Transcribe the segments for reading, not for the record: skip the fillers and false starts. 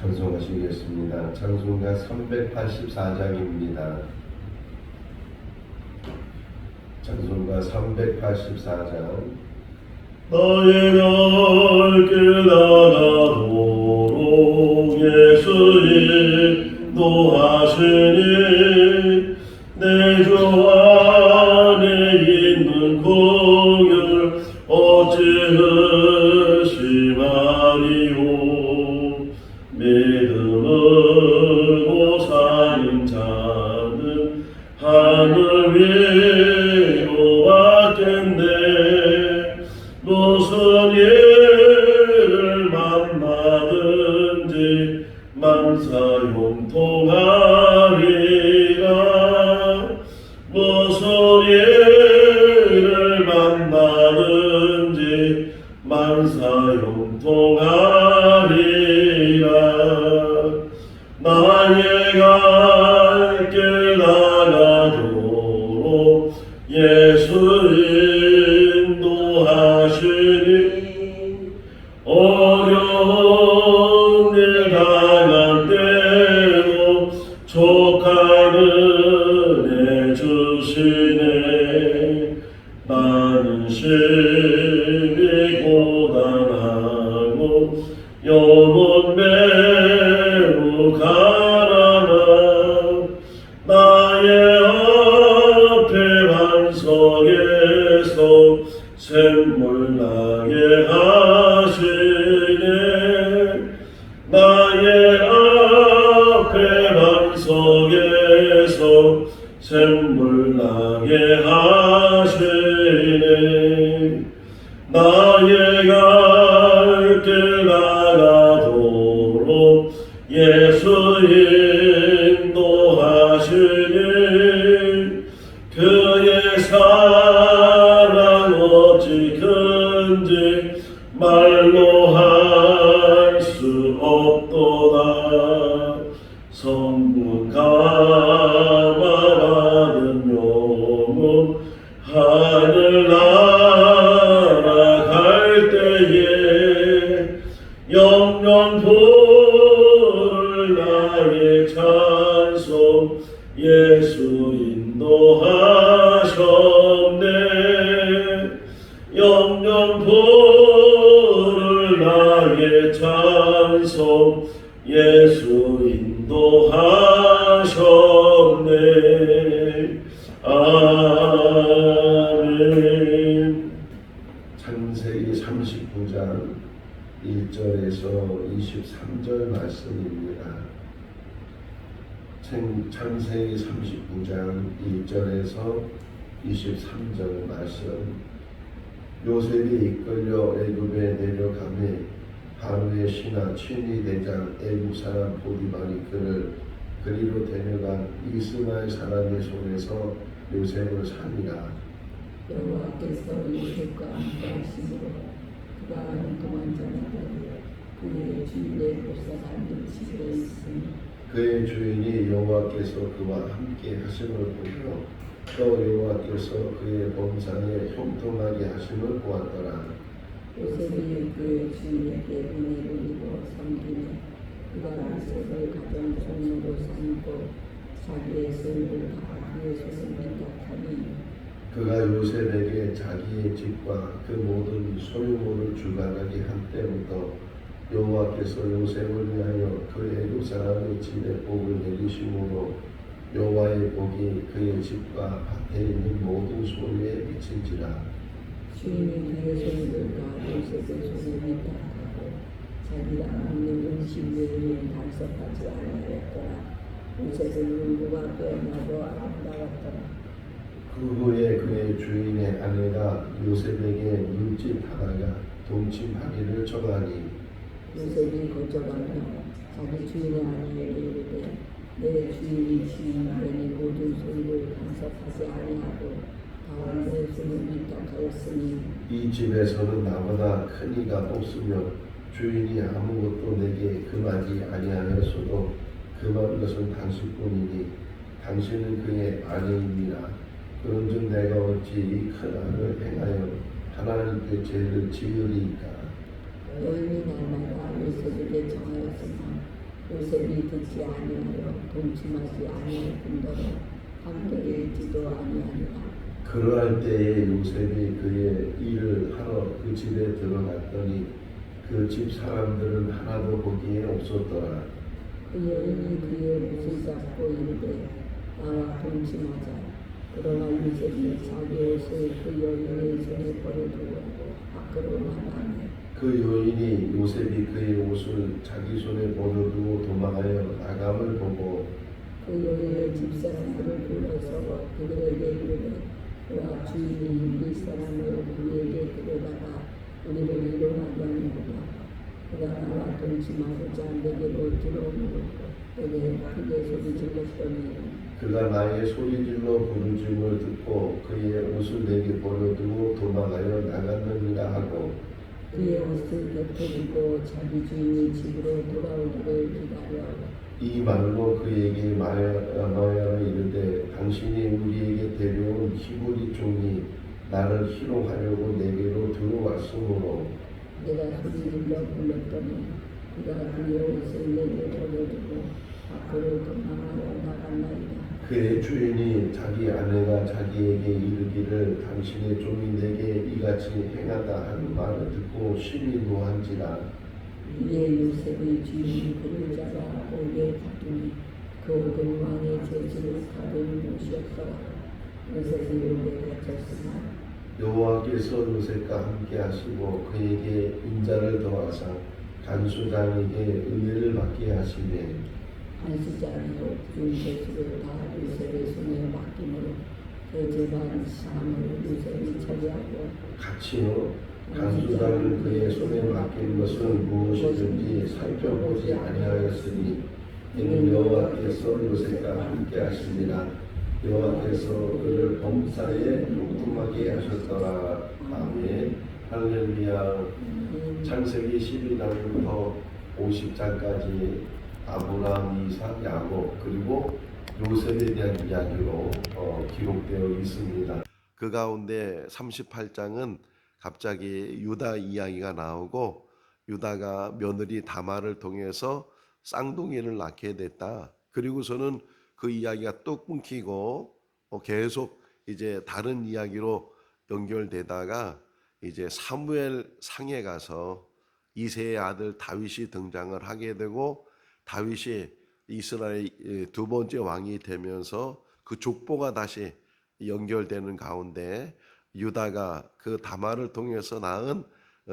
찬송하시겠습니다. 찬송가 384장입니다. 찬송가 384장. 나의 날 깨달아도록 예수 인도하시니 내 주 안에 있는 긍휼 어찌 의심하리요. 믿음을 고사인 자는 하늘 위로 왔겠네. 무슨 일을 만나든지 만사형통하리라. 무슨 일을 만나든지 만사형통하리라. 나의 갈 길 나가도록 예수 인도하시니 어려운 일 당할 때도 족한 은혜 주시네. 나는 심히 고단하고 영혼 매우 가난하. 나의 앞에 반석에서 샘물 나게 하시네. 나의 앞에 반석에서 샘물 나게 하시네. 나의 갈 길 나가도록 예수 인도하시니 그의 사랑 어찌 큰지 말로 할 수 없도다. 성부 감화받은 영혼 하늘 날아갈 때에 영영 부를 나의 찬송 예수 인도하셨네. 영영 부를 나의 찬송 예수 인도하셨네. 아멘. 창세기 39장 1절에서 23절 말씀입니다. 창세기 39장 1절에서 23절 말씀. 요셉이 이끌려 애굽에 내려가매 바로의 신하 친위 대장 애굽 사람 보디발이 그를 그리로 데려간 이스마엘 사람의 손에서 요셉을 살리라. 여호와께서 요셉과 함께 하심으로 그가 도망자나더니 그의 주인의 보사관들 집에 있으니 그의 주인이 여호와께서 그와 함께 하심을 보며 또 여호와께서 그의 범상에 형통하게 하심을 보았더라. 요셉이 그의 주인에게 은혜를 입어 섬기며 그가 요셉을 가정 종으로 삼고 자기의 소유를 다 그의 손에 맡겼더니 그가 요셉에게 자기의 집과 그 모든 소유물을 주관하게 한 때부터 여호와께서 요셉을 위하여 그 애굽 사람의 집에 복을 내리심으로 여호와의 복이 그의 집과 밭에 있는 모든 소유에 미친지라. 주인이 그의 소유를 다 요셉의 손에 맡겼고 자기가 먹는 음식 외에는 단속하지 아니하였더라. 요셉은 눈부가 빼어나고 아름다웠더라. 그 후에 그의 주인의 아내가 요셉에게 물짓하다가 동침하기를 정하니 요셉이 거절하며 자기 주인의 아내에게 이르되 내 주인이 주인에게 모든 소유를 간섭하지 아니하고 다만 내 손을 위탁하였으니 이 집에서는 나보다 큰 이가 없으며 주인이 아무것도 내게 금하지 아니하였어도 금한 것은 당신뿐이니 당신은 그의 아내입니다. 그런즉 내가 어찌 이 큰 악을 행하여 하나님께 죄를 지으리이까. 여인이 날마다 요셉에게 정하였으나 요셉이 듣지 아니하여 동침하지 아니할 뿐더러 함께 있지도 아니하니라. 그러할 때에 요셉이 그의 일을 하러 그 집에 들어갔더니 그 집 사람들은 하나도 거기에 없었더라. 그 여인이 그의 옷을 잡고 이르되 나와 동침하자. 그러나 요셉이 자기 옷을 그 여인의 손에 버려두고 밖으로 나가니 그 여인이 요셉이 그의 옷을 자기 손에 버려두고 도망하여 나감을 보고 그 여인의 집사람들을 불러서 그들에게 이르되 그와 주인이 우리 사람을 우리에게 데려다가 우리를 이용하게 하는구나. 그가 나와 동침하고자 내게로 들어오므로 내게 크게 소리 질렀더니 그가 나의 소리질러 부르짖음을 듣고 그의 옷을 내게 버려두고 도망하여 나갔느니라 하고 그의 옷을 곁에 두고 자기 주인이 집으로 돌아오기를 기다려 이 말로 그에게 말하여 이르되 당신이 우리에게 데려온 히브리 종이 나를 희롱하려고 내게로 들어왔으므로 내가 소리질러 불렀더니 그가 그의 옷을 내게 버려두고 밖으로 도망하여 나갔나이다. 그의 주인이 자기 아내가 자기에게 이르기를 당신의 종이 내게 이같이 행하다 하는 말을 듣고 심히 노한지라. 이에 요셉의 주인이 그를 잡아 옥에 가두니 그 옥은 왕의 제지를 받은 곳이었더라. 요셉이 옥에 갇혔으나 여호와께서 요셉과 함께 하시고 그에게 인자를 더하사 간수장에게 은혜를 받게 하시매 안수장이 옥중 죄수를 다 요셉의 손에 맡기므로 그 재반 사람을 요셉이 처리하고 같이요 간수장은 그의 손에 맡긴 것은 무엇이든지 살펴보지 아니하였으니 이는 여호와께서 요셉과 함께 하시니라. 여호와께서 그를 범사에 용통하게 하셨더라. 아멘. 할렐루야. 창세기 12장부터 50장까지 아브라함, 이삭, 야곱 그리고 요셉에 대한 이야기로 기록되어 있습니다. 그 가운데 38장은 갑자기 유다 이야기가 나오고 유다가 며느리 다말을 통해서 쌍둥이를 낳게 됐다. 그리고서는 그 이야기가 또 끊기고 계속 이제 다른 이야기로 연결되다가 이제 사무엘 상에 가서 이새의 아들 다윗이 등장을 하게 되고 다윗이 이스라엘 두 번째 왕이 되면서 그 족보가 다시 연결되는 가운데 유다가 그 다말을 통해서 낳은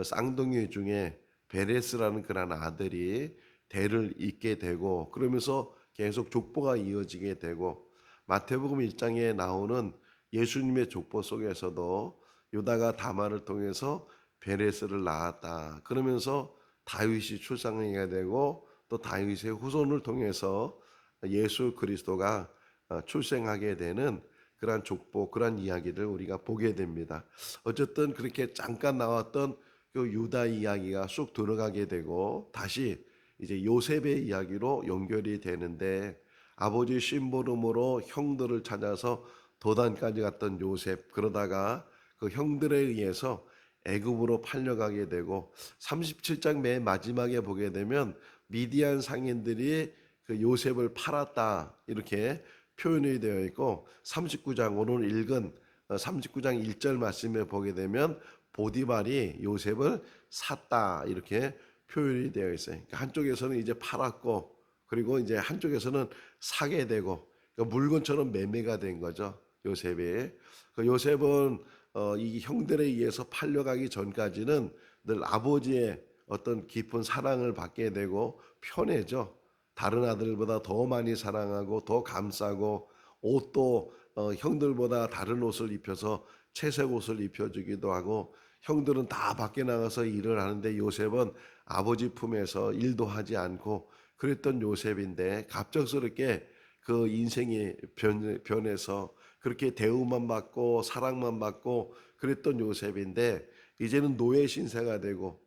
쌍둥이 중에 베레스라는 그런 아들이 대를 잇게 되고 그러면서 계속 족보가 이어지게 되고 마태복음 1장에 나오는 예수님의 족보 속에서도 유다가 다말을 통해서 베레스를 낳았다. 그러면서 다윗이 출생하게 되고 또 다윗의 후손을 통해서 예수 그리스도가 출생하게 되는 그러한 족보, 그러한 이야기를 우리가 보게 됩니다. 어쨌든 그렇게 잠깐 나왔던 그 유다 이야기가 쑥 들어가게 되고 다시 이제 요셉의 이야기로 연결이 되는데 아버지 심부름으로 형들을 찾아서 도단까지 갔던 요셉 그러다가 그 형들에 의해서 애굽으로 팔려가게 되고 37장 맨 마지막에 보게 되면 미디안 상인들이 그 요셉을 팔았다 이렇게 표현이 되어 있고 39장 오늘 읽은 39장 1절 말씀에 보게 되면 보디발이 요셉을 샀다 이렇게 표현이 되어 있어요. 그러니까 한쪽에서는 이제 팔았고 그리고 이제 한쪽에서는 사게 되고 그러니까 물건처럼 매매가 된 거죠. 요셉이. 그 요셉은 이 형들에 의해서 팔려가기 전까지는 늘 아버지의 어떤 깊은 사랑을 받게 되고 편해져. 다른 아들보다 더 많이 사랑하고 더 감싸고 옷도 형들보다 다른 옷을 입혀서 채색 옷을 입혀주기도 하고 형들은 다 밖에 나가서 일을 하는데 요셉은 아버지 품에서 일도 하지 않고 그랬던 요셉인데 갑작스럽게 그 인생이 변해서 그렇게 대우만 받고 사랑만 받고 그랬던 요셉인데 이제는 노예 신세가 되고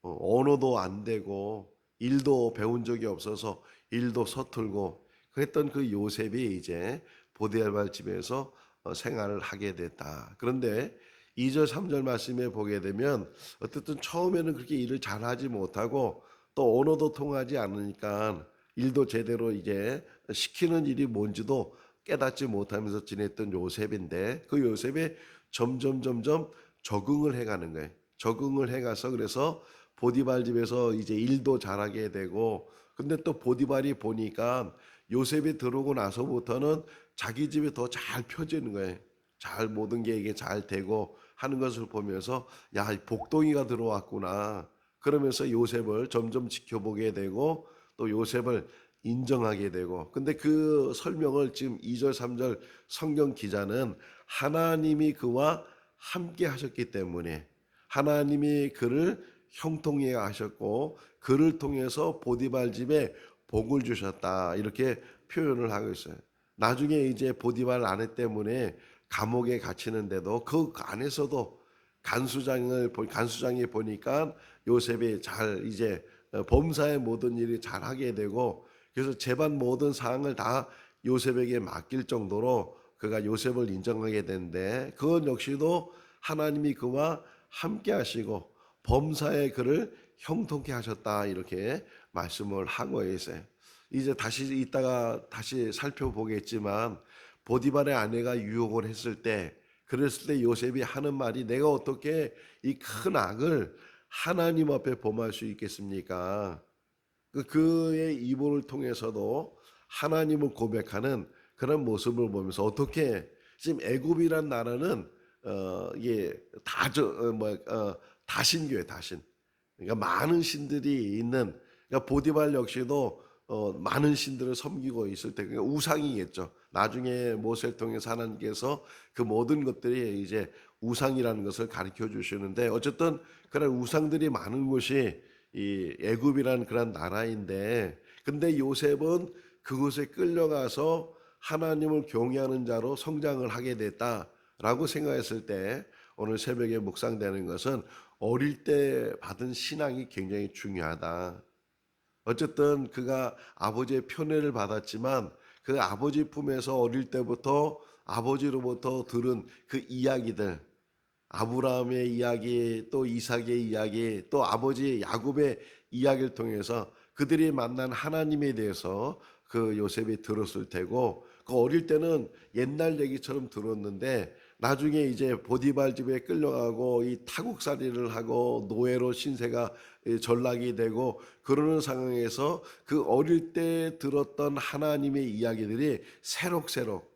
언어도 안 되고 일도 배운 적이 없어서 일도 서툴고 그랬던 그 요셉이 이제 보디발 집에서 생활을 하게 됐다. 그런데 2절 3절 말씀에 보게 되면 어쨌든 처음에는 그렇게 일을 잘하지 못하고 또 언어도 통하지 않으니까 일도 제대로 이제 시키는 일이 뭔지도 깨닫지 못하면서 지냈던 요셉인데, 그 요셉이 점점 적응을 해가는 거예요. 적응을 해가서 그래서 보디발 집에서 이제 일도 잘하게 되고, 근데 또 보디발이 보니까 요셉이 들어오고 나서부터는 자기 집이 더 잘 펴지는 거예요. 잘 모든 게 이게 잘 되고 하는 것을 보면서 야, 복동이가 들어왔구나. 그러면서 요셉을 점점 지켜보게 되고 또 요셉을 인정하게 되고. 근데 그 설명을 지금 2절 3절 성경 기자는 하나님이 그와 함께 하셨기 때문에, 하나님이 그를 형통하게 하셨고 그를 통해서 보디발 집에 복을 주셨다, 이렇게 표현을 하고 있어요. 나중에 이제 보디발 아내 때문에 감옥에 갇히는데도 그 안에서도 간수장이 보니까 요셉이 잘 이제 범사의 모든 일이 잘 하게 되고, 그래서 재반 모든 사항을 다 요셉에게 맡길 정도로 그가 요셉을 인정하게 되는데, 그건 역시도 하나님이 그와 함께 하시고 범사에 그를 형통케 하셨다, 이렇게 말씀을 하고 있어요. 이제 다시 이따가 다시 살펴보겠지만 보디발의 아내가 유혹을 했을 때, 그랬을 때 요셉이 하는 말이, 내가 어떻게 이 큰 악을 하나님 앞에 범할 수 있겠습니까? 그의 입을 통해서도 하나님을 고백하는 그런 모습을 보면서, 어떻게 지금 애굽이란 나라는 이게 다신교회 다신, 그러니까 많은 신들이 있는, 그러니까 보디발 역시도 많은 신들을 섬기고 있을 때, 그러니까 우상이겠죠. 나중에 모세를 통해서 하나님께서 그 모든 것들이 이제 우상이라는 것을 가르쳐 주시는데, 어쨌든 그런 우상들이 많은 곳이 이 애굽이라는 그런 나라인데, 근데 요셉은 그곳에 끌려가서 하나님을 경외하는 자로 성장을 하게 됐다라고 생각했을 때, 오늘 새벽에 묵상되는 것은 어릴 때 받은 신앙이 굉장히 중요하다. 어쨌든 그가 아버지의 편애를 받았지만 그 아버지 품에서 어릴 때부터 아버지로부터 들은 그 이야기들, 아브라함의 이야기, 또 이삭의 이야기, 또 아버지 야곱의 이야기를 통해서 그들이 만난 하나님에 대해서 그 요셉이 들었을 테고, 그 어릴 때는 옛날 얘기처럼 들었는데 나중에 이제 보디발 집에 끌려가고 이 타국살이를 하고 노예로 신세가 전락이 되고 그러는 상황에서 그 어릴 때 들었던 하나님의 이야기들이 새록새록,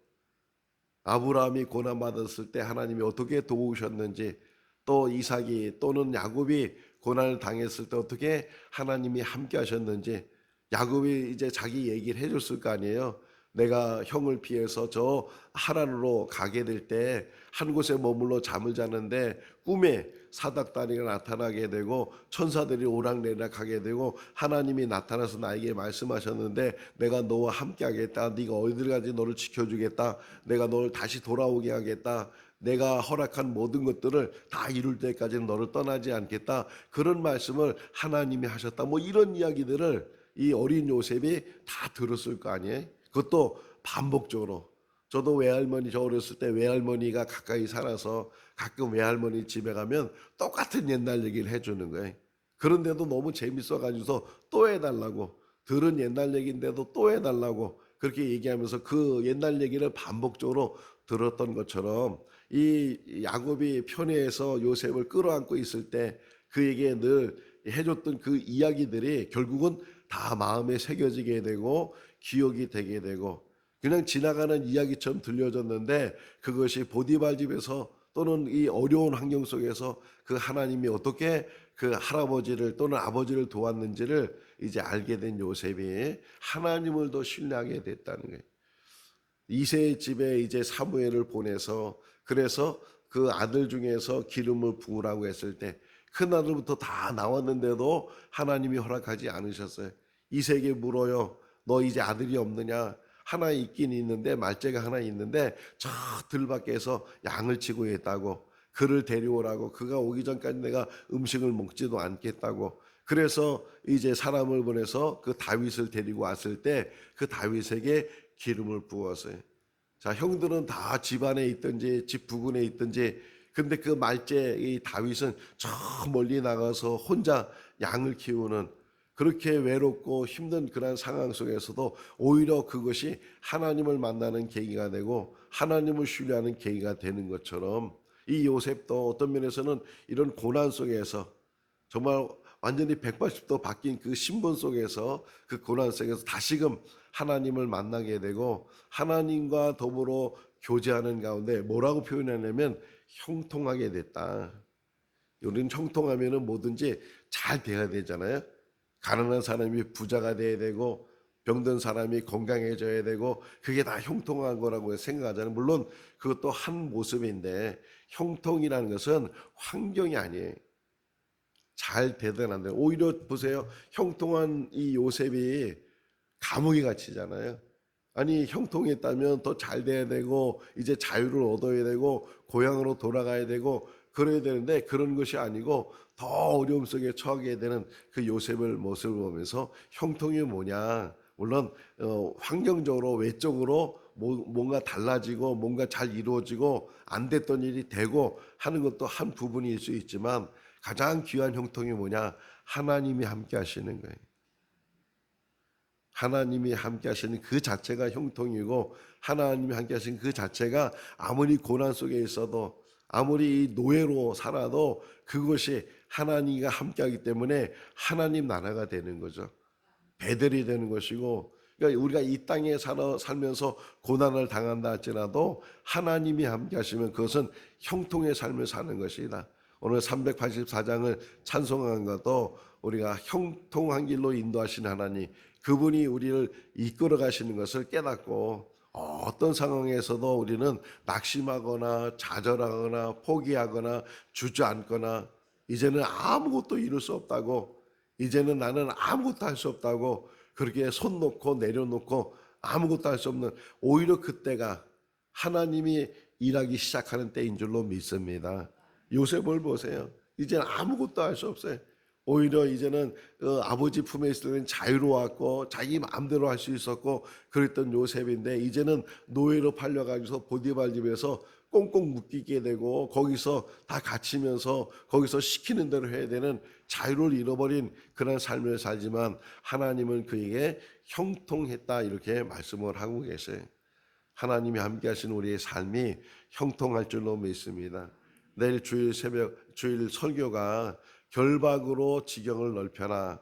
아브라함이 고난받았을 때 하나님이 어떻게 도우셨는지, 또 이삭이 또는 야곱이 고난을 당했을 때 어떻게 하나님이 함께 하셨는지, 야곱이 이제 자기 얘기를 해줬을 거 아니에요. 내가 형을 피해서 저 하란으로 가게 될 때 한 곳에 머물러 잠을 자는데 꿈에 사닥다리가 나타나게 되고 천사들이 오락내락하게 되고 하나님이 나타나서 나에게 말씀하셨는데, 내가 너와 함께 하겠다, 네가 어디를 가지 너를 지켜주겠다, 내가 너를 다시 돌아오게 하겠다, 내가 허락한 모든 것들을 다 이룰 때까지는 너를 떠나지 않겠다, 그런 말씀을 하나님이 하셨다. 뭐 이런 이야기들을 이 어린 요셉이 다 들었을 거 아니에요. 그것도 반복적으로. 저도 외할머니, 저 어렸을 때 외할머니가 가까이 살아서 가끔 외할머니 집에 가면 똑같은 옛날 얘기를 해주는 거예요. 그런데도 너무 재밌어가지고 또 해달라고, 들은 옛날 얘기인데도 또 해달라고 그렇게 얘기하면서 그 옛날 얘기를 반복적으로 들었던 것처럼, 이 야곱이 편애해서 요셉을 끌어안고 있을 때 그에게 늘 해줬던 그 이야기들이 결국은 다 마음에 새겨지게 되고 기억이 되게 되고, 그냥 지나가는 이야기처럼 들려졌는데 그것이 보디발 집에서 또는 이 어려운 환경 속에서 그 하나님이 어떻게 그 할아버지를 또는 아버지를 도왔는지를 이제 알게 된 요셉이 하나님을 더 신뢰하게 됐다는 거예요. 이새의 집에 이제 사무엘을 보내서, 그래서 그 아들 중에서 기름을 부으라고 했을 때 큰 아들부터 다 나왔는데도 하나님이 허락하지 않으셨어요. 이새에게 물어요. 너 이제 아들이 없느냐? 하나 있긴 있는데, 말째가 하나 있는데 저 들밖에서 양을 치고 있다고, 그를 데려오라고, 그가 오기 전까지 내가 음식을 먹지도 않겠다고. 그래서 이제 사람을 보내서 그 다윗을 데리고 왔을 때 그 다윗에게 기름을 부었어요. 자, 형들은 다 집 안에 있든지 집 부근에 있든지, 근데 그 말째 이 다윗은 저 멀리 나가서 혼자 양을 키우는, 그렇게 외롭고 힘든 그런 상황 속에서도 오히려 그것이 하나님을 만나는 계기가 되고 하나님을 신뢰하는 계기가 되는 것처럼 이 요셉도 어떤 면에서는 이런 고난 속에서 정말 완전히 180도 바뀐 그 신분 속에서 그 고난 속에서 다시금 하나님을 만나게 되고 하나님과 더불어 교제하는 가운데 뭐라고 표현하냐면 형통하게 됐다. 우리는 형통하면은 뭐든지 잘 돼야 되잖아요. 가난한 사람이 부자가 돼야 되고 병든 사람이 건강해져야 되고 그게 다 형통한 거라고 생각하잖아요. 물론 그것도 한 모습인데 형통이라는 것은 환경이 아니에요. 잘 되든 안 되든. 오히려 보세요. 형통한 이 요셉이 감옥에 갇히잖아요. 아니 형통했다면 더 잘 돼야 되고 이제 자유를 얻어야 되고 고향으로 돌아가야 되고 그래야 되는데 그런 것이 아니고 더 어려움 속에 처하게 되는 그 요셉을 모습을 보면서 형통이 뭐냐. 물론 환경적으로 외적으로 뭔가 달라지고 뭔가 잘 이루어지고 안 됐던 일이 되고 하는 것도 한 부분일 수 있지만 가장 귀한 형통이 뭐냐. 하나님이 함께 하시는 거예요. 하나님이 함께 하시는 그 자체가 형통이고 하나님이 함께 하시는 그 자체가 아무리 고난 속에 있어도 아무리 노예로 살아도 그것이 하나님과 함께 하기 때문에 하나님 나라가 되는 거죠. 배들이 되는 것이고 그러니까 우리가 이 땅에 살면서 고난을 당한다 할지라도 하나님이 함께 하시면 그것은 형통의 삶을 사는 것이다. 오늘 384장을 찬송한 것도 우리가 형통한 길로 인도하신 하나님 그분이 우리를 이끌어 가시는 것을 깨닫고 어떤 상황에서도 우리는 낙심하거나 좌절하거나 포기하거나 주저앉거나 이제는 아무것도 이룰 수 없다고 이제는 나는 아무것도 할 수 없다고 그렇게 손 놓고 내려놓고 아무것도 할 수 없는 오히려 그때가 하나님이 일하기 시작하는 때인 줄로 믿습니다. 요셉을 보세요. 이제는 아무것도 할 수 없어요. 오히려 이제는 아버지 품에 있을 때는 자유로웠고 자기 마음대로 할 수 있었고 그랬던 요셉인데 이제는 노예로 팔려가지고 보디발 집에서 꽁꽁 묶이게 되고 거기서 다 갇히면서 거기서 시키는 대로 해야 되는 자유를 잃어버린 그런 삶을 살지만 하나님은 그에게 형통했다 이렇게 말씀을 하고 계세요. 하나님이 함께 하시는 우리의 삶이 형통할 줄로 믿습니다. 내일 주일 설교가 결박으로 지경을 넓혀라.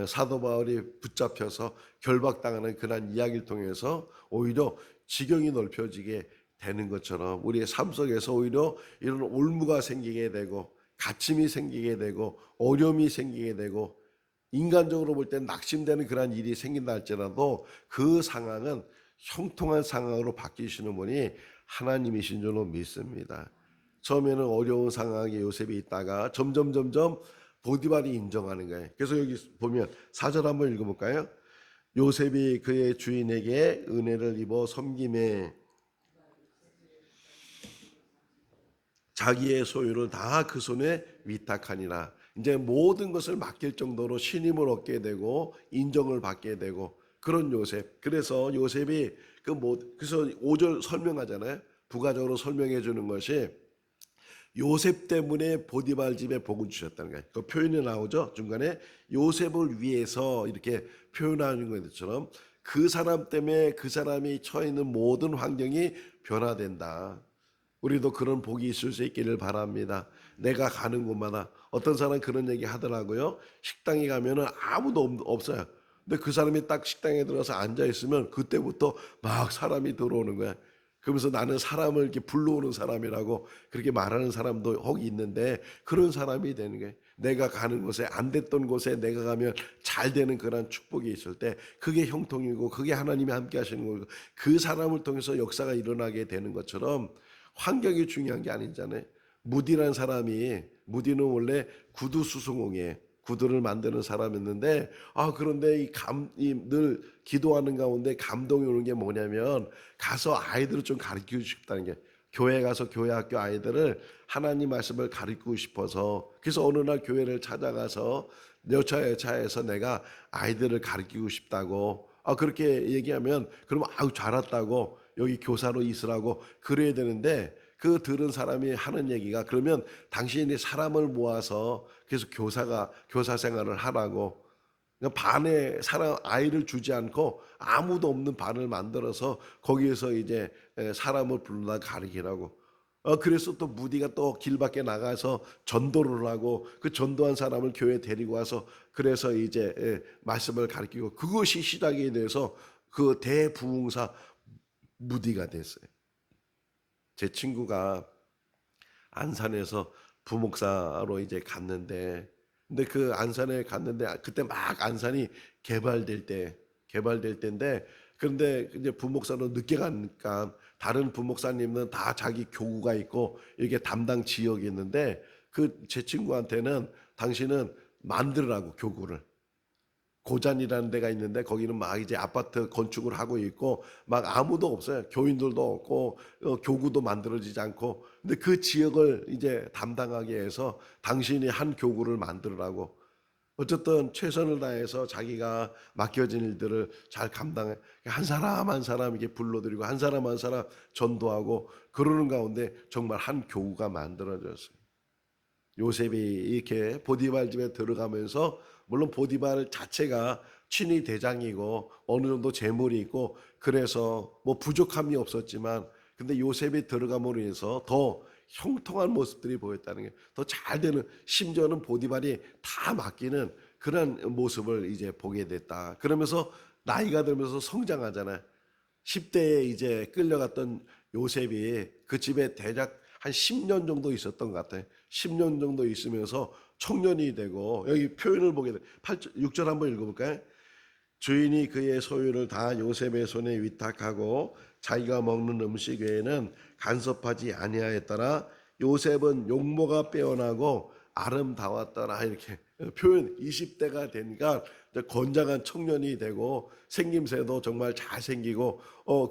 사도 바울이 붙잡혀서 결박당하는 그런 이야기를 통해서 오히려 지경이 넓혀지게 되는 것처럼 우리의 삶 속에서 오히려 이런 올무가 생기게 되고 갇힘이 생기게 되고 어려움이 생기게 되고 인간적으로 볼 땐 낙심되는 그런 일이 생긴다 할지라도 그 상황은 형통한 상황으로 바뀌시는 분이 하나님이신 줄로 믿습니다. 처음에는 어려운 상황에 요셉이 있다가 점점 보디발이 인정하는 거예요. 그래서 여기 보면 4절 한번 읽어볼까요? 요셉이 그의 주인에게 은혜를 입어 섬김에 자기의 소유를 다 그 손에 위탁하니라. 이제 모든 것을 맡길 정도로 신임을 얻게 되고 인정을 받게 되고 그런 요셉. 그래서 요셉이 그래서 5절 설명하잖아요. 부가적으로 설명해 주는 것이 요셉 때문에 보디발 집에 복을 주셨다는 거예요. 그 표현이 나오죠. 중간에 요셉을 위해서 이렇게 표현하는 것처럼 그 사람 때문에 그 사람이 처해 있는 모든 환경이 변화된다. 우리도 그런 복이 있을 수 있기를 바랍니다. 내가 가는 곳마다 어떤 사람 그런 얘기 하더라고요. 식당에 가면은 아무도 없어요. 근데 그 사람이 딱 식당에 들어서 앉아 있으면 그때부터 막 사람이 들어오는 거야. 그러면서 나는 사람을 이렇게 불러오는 사람이라고 그렇게 말하는 사람도 혹 있는데 그런 사람이 되는 거예요. 내가 가는 곳에 안 됐던 곳에 내가 가면 잘 되는 그런 축복이 있을 때 그게 형통이고 그게 하나님이 함께 하시는 거고 그 사람을 통해서 역사가 일어나게 되는 것처럼 환경이 중요한 게 아니잖아요. 무디란 사람이 무디는 원래 구두 수송공이에요. 구두를 만드는 사람이었는데 그런데 늘 기도하는 가운데 감동이 오는 게 뭐냐면 가서 아이들을 좀 가르치고 싶다는 게 교회 가서 교회 학교 아이들을 하나님 말씀을 가르치고 싶어서 그래서 어느 날 교회를 찾아가서 여차여차해서 내가 아이들을 가르치고 싶다고 그렇게 얘기하면 그러면 잘 왔다고 여기 교사로 있으라고 그래야 되는데 그 들은 사람이 하는 얘기가 그러면 당신이 사람을 모아서 그래서 교사 생활을 하라고 반에 사람 아이를 주지 않고 아무도 없는 반을 만들어서 거기에서 이제 사람을 불러다 가리키라고. 그래서 또 무디가 또 길 밖에 나가서 전도를 하고 그 전도한 사람을 교회에 데리고 와서 그래서 이제 말씀을 가르치고 그것이 시작이 돼서 그 대부흥사 무디가 됐어요. 제 친구가 안산에서 부목사로 이제 갔는데, 근데 그 안산에 갔는데 그때 막 안산이 개발될 때인데, 그런데 이제 부목사로 늦게 가니까 다른 부목사님은 다 자기 교구가 있고 이렇게 담당 지역이 있는데 그 제 친구한테는 당신은 만들으라고 교구를. 고잔이라는 데가 있는데 거기는 막 이제 아파트 건축을 하고 있고 막 아무도 없어요. 교인들도 없고 교구도 만들어지지 않고. 근데 그 지역을 이제 담당하게 해서 당신이 한 교구를 만들으라고. 어쨌든 최선을 다해서 자기가 맡겨진 일들을 잘 감당해. 한 사람 한 사람 이렇게 불러들이고 한 사람 한 사람 전도하고 그러는 가운데 정말 한 교구가 만들어졌어요. 요셉이 이렇게 보디발 집에 들어가면서 물론 보디발 자체가 친위 대장이고 어느 정도 재물이 있고 그래서 뭐 부족함이 없었지만 근데 요셉이 들어감으로 인해서 더 형통한 모습들이 보였다는 게 더 잘 되는 심지어는 보디발이 다 맡기는 그런 모습을 이제 보게 됐다. 그러면서 나이가 들면서 성장하잖아요. 10대에 이제 끌려갔던 요셉이 그 집에 대략 한 10년 정도 있었던 것 같아요. 10년 정도 있으면서 청년이 되고 여기 표현을 보게 돼. 6절 한번 읽어볼까요? 주인이 그의 소유를 다 요셉의 손에 위탁하고 자기가 먹는 음식 외에는 간섭하지 아니하였더라. 요셉은 용모가 빼어나고 아름다웠더라. 이렇게 표현 20대가 되니까 건장한 청년이 되고 생김새도 정말 잘생기고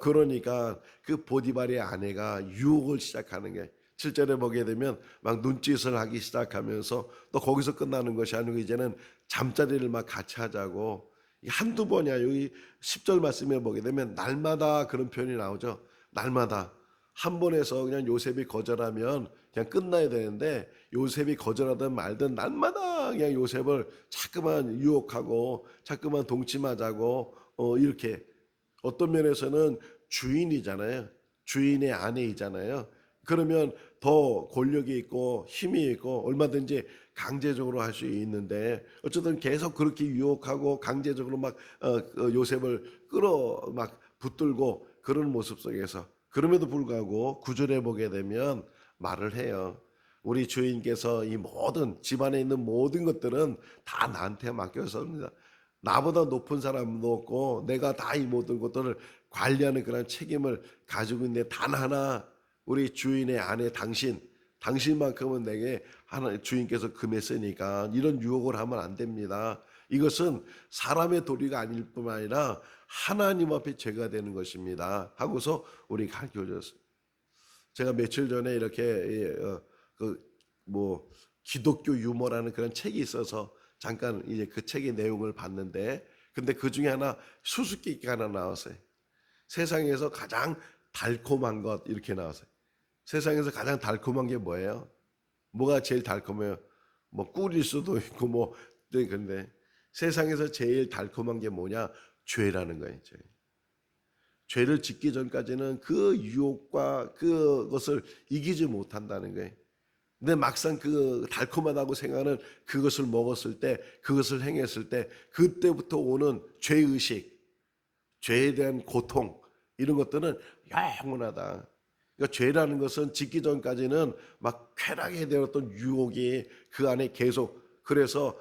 그러니까 그 보디발의 아내가 유혹을 시작하는 게 7절에 보게 되면 막 눈짓을 하기 시작하면서 또 거기서 끝나는 것이 아니고 이제는 잠자리를 막 같이 하자고 한두 번이야. 여기 10절 말씀에 보게 되면 날마다 그런 표현이 나오죠. 날마다. 한 번에서 그냥 요셉이 거절하면 그냥 끝나야 되는데 요셉이 거절하든 말든 날마다 그냥 요셉을 자꾸만 유혹하고 자꾸만 동침하자고 이렇게 어떤 면에서는 주인이잖아요. 주인의 아내이잖아요. 그러면 더 권력이 있고 힘이 있고 얼마든지 강제적으로 할 수 있는데 어쨌든 계속 그렇게 유혹하고 강제적으로 막 요셉을 끌어 막 붙들고 그런 모습 속에서 그럼에도 불구하고 9절에 보게 되면 말을 해요. 우리 주인께서 이 모든 집안에 있는 모든 것들은 다 나한테 맡겼습니다. 나보다 높은 사람도 없고 내가 다 이 모든 것들을 관리하는 그런 책임을 가지고 있는데 단 하나 우리 주인의 아내 당신만큼은 내게 하나 주인께서 금했으니까 이런 유혹을 하면 안 됩니다. 이것은 사람의 도리가 아닐 뿐만 아니라 하나님 앞에 죄가 되는 것입니다. 하고서 우리 가르쳐줬어요. 제가 며칠 전에 이렇게 기독교 유머라는 그런 책이 있어서 잠깐 이제 그 책의 내용을 봤는데 근데 그 중에 하나 수수께끼가 하나 나왔어요. 세상에서 가장 달콤한 것 이렇게 나왔어요. 세상에서 가장 달콤한 게 뭐예요? 뭐가 제일 달콤해요? 뭐 꿀일 수도 있고 근데 세상에서 제일 달콤한 게 뭐냐? 죄라는 거예요. 죄를 짓기 전까지는 그 유혹과 그것을 이기지 못한다는 거예요. 근데 막상 그 달콤하다고 생각하는 그것을 먹었을 때, 그것을 행했을 때, 그때부터 오는 죄의식, 죄에 대한 고통, 이런 것들은 영원하다. 그러니까 죄라는 것은 짓기 전까지는 막 쾌락에 되었던 유혹이 그 안에 계속 그래서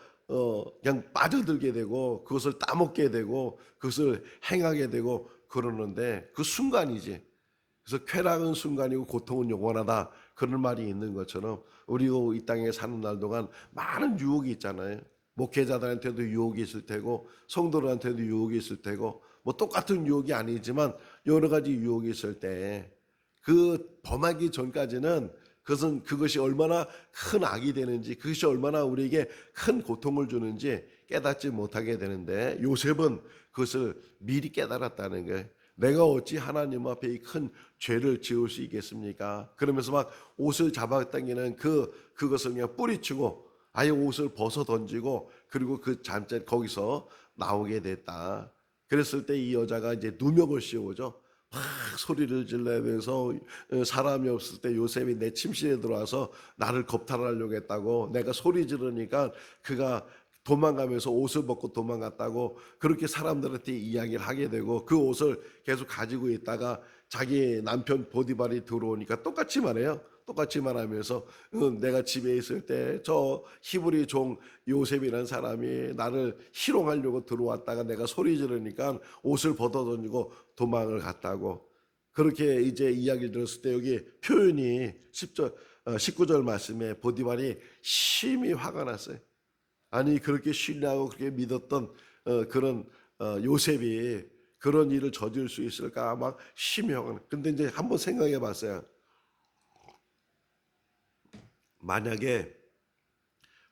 그냥 빠져들게 되고 그것을 따먹게 되고 그것을 행하게 되고 그러는데 그 순간이지. 그래서 쾌락은 순간이고 고통은 영원하다. 그런 말이 있는 것처럼 우리도 이 땅에 사는 날 동안 많은 유혹이 있잖아요. 목회자들한테도 유혹이 있을 테고 성도들한테도 유혹이 있을 테고 뭐 똑같은 유혹이 아니지만 여러 가지 유혹이 있을 때 그 범하기 전까지는 그것이 얼마나 큰 악이 되는지 그것이 얼마나 우리에게 큰 고통을 주는지 깨닫지 못하게 되는데 요셉은 그것을 미리 깨달았다는 거예요. 내가 어찌 하나님 앞에 이 큰 죄를 지을 수 있겠습니까? 그러면서 막 옷을 잡아당기는 그것을 그냥 뿌리치고 아예 옷을 벗어 던지고 그리고 그 잠자리 거기서 나오게 됐다. 그랬을 때 이 여자가 이제 누명을 씌우죠. 막 소리를 질러면서 사람이 없을 때 요셉이 내 침실에 들어와서 나를 겁탈하려고 했다고, 내가 소리 지르니까 그가 도망가면서 옷을 벗고 도망갔다고 그렇게 사람들한테 이야기를 하게 되고, 그 옷을 계속 가지고 있다가 자기 남편 보디발이 들어오니까 똑같이 말해요. 똑같이 말하면서 내가 집에 있을 때 저 히브리 종 요셉이라는 사람이 나를 희롱하려고 들어왔다가 내가 소리 지르니까 옷을 벗어던지고 도망을 갔다고, 그렇게 이제 이야기를 들었을 때 여기 표현이 19절 말씀에 보디발이 심히 화가 났어요. 아니 그렇게 신뢰하고 그렇게 믿었던 그런 요셉이 그런 일을 저지를 수 있을까 막 심히 화가 나. 근데 이제 한번 생각해 봤어요. 만약에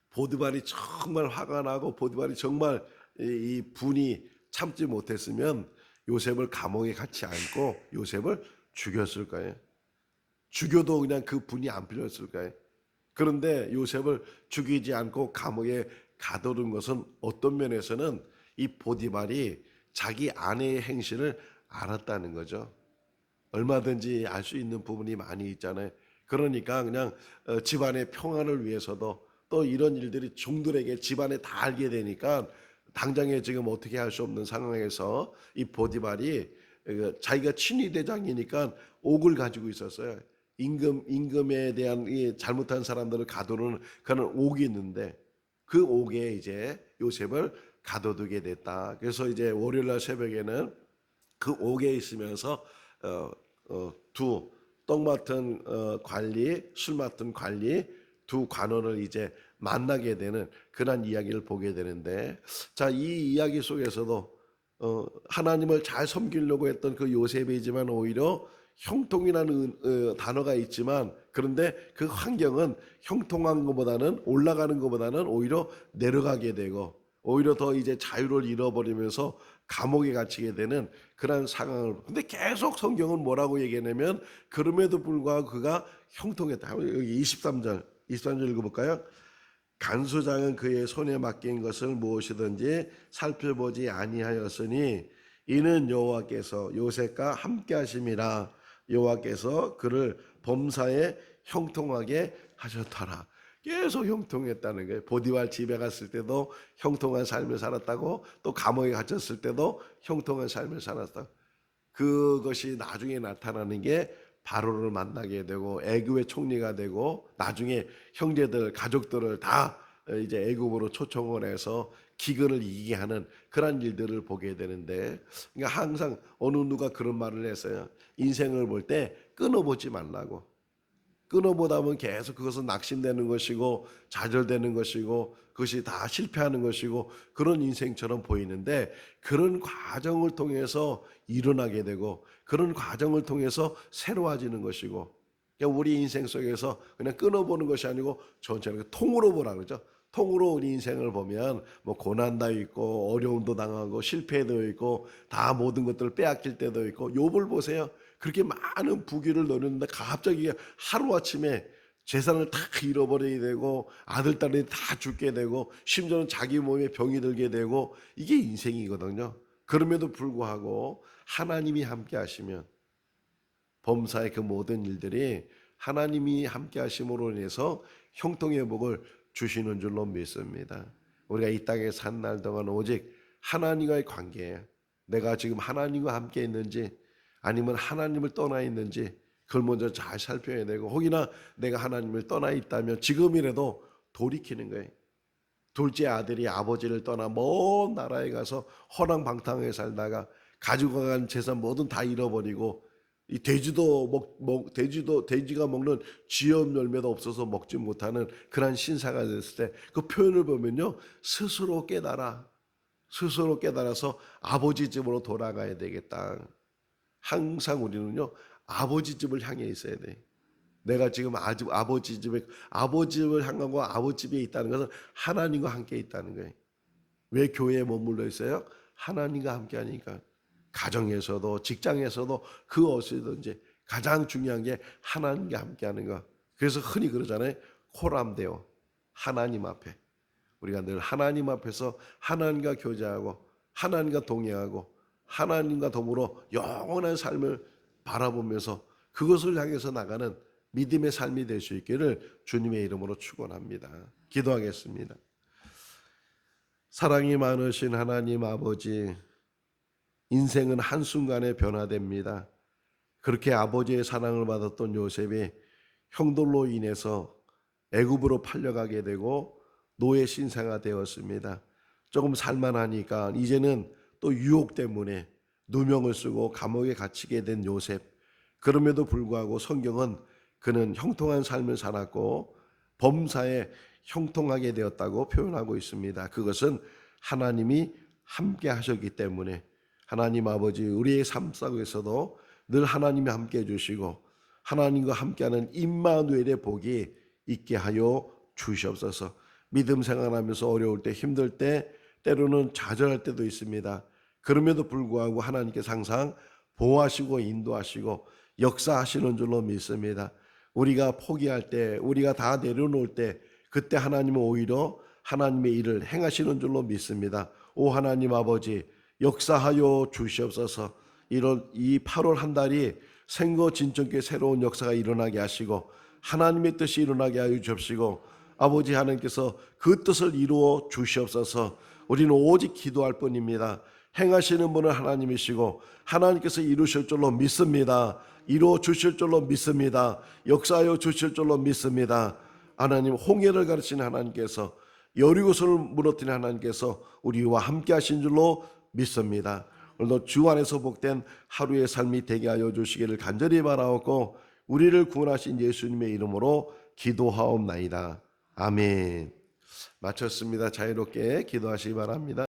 보디발이 정말 화가 나고 보디발이 정말 이 분이 참지 못했으면 요셉을 감옥에 같이 안고 요셉을 죽였을 거예요. 죽여도 그냥 그 분이 안 풀렸을 거예요. 그런데 요셉을 죽이지 않고 감옥에 가둬둔 것은 어떤 면에서는 이 보디발이 자기 아내의 행실을 알았다는 거죠. 얼마든지 알 수 있는 부분이 많이 있잖아요. 그러니까 그냥 집안의 평안을 위해서도, 또 이런 일들이 종들에게 집안에 다 알게 되니까 당장에 지금 어떻게 할 수 없는 상황에서 이 보디발이 자기가 친위대장이니까 옥을 가지고 있었어요. 임금에 대한 이 잘못한 사람들을 가두는 그런 옥이 있는데 그 옥에 이제 요셉을 가둬두게 됐다. 그래서 이제 월요일날 새벽에는 그 옥에 있으면서 두 떡 맡은 관리, 술 맡은 관리 두 관원을 이제 만나게 되는 그런 이야기를 보게 되는데, 자, 이 이야기 속에서도 하나님을 잘 섬기려고 했던 그 요셉이지만 오히려 형통이라는 단어가 있지만, 그런데 그 환경은 형통한 것보다는, 올라가는 것보다는 오히려 내려가게 되고 오히려 더 이제 자유를 잃어버리면서 감옥에 갇히게 되는 그런 상황을. 근데 계속 성경은 뭐라고 얘기하냐면 그럼에도 불구하고 그가 형통했다. 여기 23절 읽어볼까요? 간수장은 그의 손에 맡긴 것을 무엇이든지 살펴보지 아니하였으니 이는 여호와께서 요셉과 함께 하심이라. 여호와께서 그를 범사에 형통하게 하셨더라. 계속 형통했다는 거예요. 보디발 집에 갔을 때도 형통한 삶을 살았다고, 또 감옥에 갇혔을 때도 형통한 삶을 살았다고. 그것이 나중에 나타나는 게 바로를 만나게 되고 애굽의 총리가 되고 나중에 형제들 가족들을 다 이제 애굽으로 초청을 해서 기근을 이기게 하는 그런 일들을 보게 되는데, 그러니까 항상 어느 누가 그런 말을 했어요. 인생을 볼 때 끊어보지 말라고. 끊어보다 보면 계속 그것은 낙심되는 것이고 좌절되는 것이고 그것이 다 실패하는 것이고 그런 인생처럼 보이는데, 그런 과정을 통해서 일어나게 되고 그런 과정을 통해서 새로워지는 것이고, 그러니까 우리 인생 속에서 그냥 끊어보는 것이 아니고 전체를 통으로 보라 그러죠. 통으로 우리 인생을 보면 뭐 고난도 있고 어려움도 당하고 실패도 있고 다 모든 것들을 빼앗길 때도 있고, 욥을 보세요. 그렇게 많은 부귀를 누렸는데 갑자기 하루아침에 재산을 다 잃어버리게 되고 아들 딸이 다 죽게 되고 심지어는 자기 몸에 병이 들게 되고, 이게 인생이거든요. 그럼에도 불구하고 하나님이 함께 하시면 범사의 그 모든 일들이 하나님이 함께 하심으로 인해서 형통의 복을 주시는 줄로 믿습니다. 우리가 이 땅에 산 날 동안 오직 하나님과의 관계예요. 내가 지금 하나님과 함께 있는지 아니면 하나님을 떠나 있는지 그걸 먼저 잘 살펴야 되고, 혹이나 내가 하나님을 떠나 있다면 지금이라도 돌이키는 거예요. 둘째 아들이 아버지를 떠나 먼 나라에 가서 허랑방탕하게 살다가 가지고 간 재산 뭐든 다 잃어버리고, 이 돼지가 먹는 쥐염 열매도 없어서 먹지 못하는 그런 신사가 됐을 때 그 표현을 보면요, 스스로 깨달아서 아버지 집으로 돌아가야 되겠다. 항상 우리는요 아버지 집을 향해 있어야 돼. 내가 지금 아버지 집을 향하고 아버지 집에 있다는 것은 하나님과 함께 있다는 거예요. 왜 교회에 머물러 있어요? 하나님과 함께 하니까. 가정에서도 직장에서도 그 어디든지 가장 중요한 게 하나님과 함께 하는 거. 그래서 흔히 그러잖아요. 코람데오. 하나님 앞에. 우리가 늘 하나님 앞에서 하나님과 교제하고 하나님과 동행하고 하나님과 더불어 영원한 삶을 바라보면서 그것을 향해서 나가는 믿음의 삶이 될 수 있기를 주님의 이름으로 축원합니다. 기도하겠습니다. 사랑이 많으신 하나님 아버지, 인생은 한순간에 변화됩니다. 그렇게 아버지의 사랑을 받았던 요셉이 형들로 인해서 애굽으로 팔려가게 되고 노예 신세가 되었습니다. 조금 살만하니까 이제는 또 유혹 때문에 누명을 쓰고 감옥에 갇히게 된 요셉. 그럼에도 불구하고 성경은 그는 형통한 삶을 살았고 범사에 형통하게 되었다고 표현하고 있습니다. 그것은 하나님이 함께 하셨기 때문에 하나님 아버지, 우리의 삶 속에서도 늘 하나님이 함께 해주시고 하나님과 함께하는 임마누엘의 복이 있게 하여 주시옵소서. 믿음 생활하면서 어려울 때, 힘들 때, 때로는 좌절할 때도 있습니다. 그럼에도 불구하고 하나님께서 항상 보호하시고 인도하시고 역사하시는 줄로 믿습니다. 우리가 포기할 때, 우리가 다 내려놓을 때, 그때 하나님은 오히려 하나님의 일을 행하시는 줄로 믿습니다. 오 하나님 아버지, 역사하여 주시옵소서. 이런 이 8월 한 달이 생거 진정께 새로운 역사가 일어나게 하시고 하나님의 뜻이 일어나게 하여 주옵시고 아버지 하나님께서 그 뜻을 이루어 주시옵소서. 우리는 오직 기도할 뿐입니다. 행하시는 분은 하나님이시고 하나님께서 이루실 줄로 믿습니다. 이루어 주실 줄로 믿습니다. 역사하여 주실 줄로 믿습니다. 하나님, 홍해를 가르치는 하나님께서, 여리고성을 무너뜨리는 하나님께서 우리와 함께 하신 줄로 믿습니다. 오늘도 주 안에서 복된 하루의 삶이 되게 하여 주시기를 간절히 바라옵고 우리를 구원하신 예수님의 이름으로 기도하옵나이다. 아멘. 마쳤습니다. 자유롭게 기도하시기 바랍니다.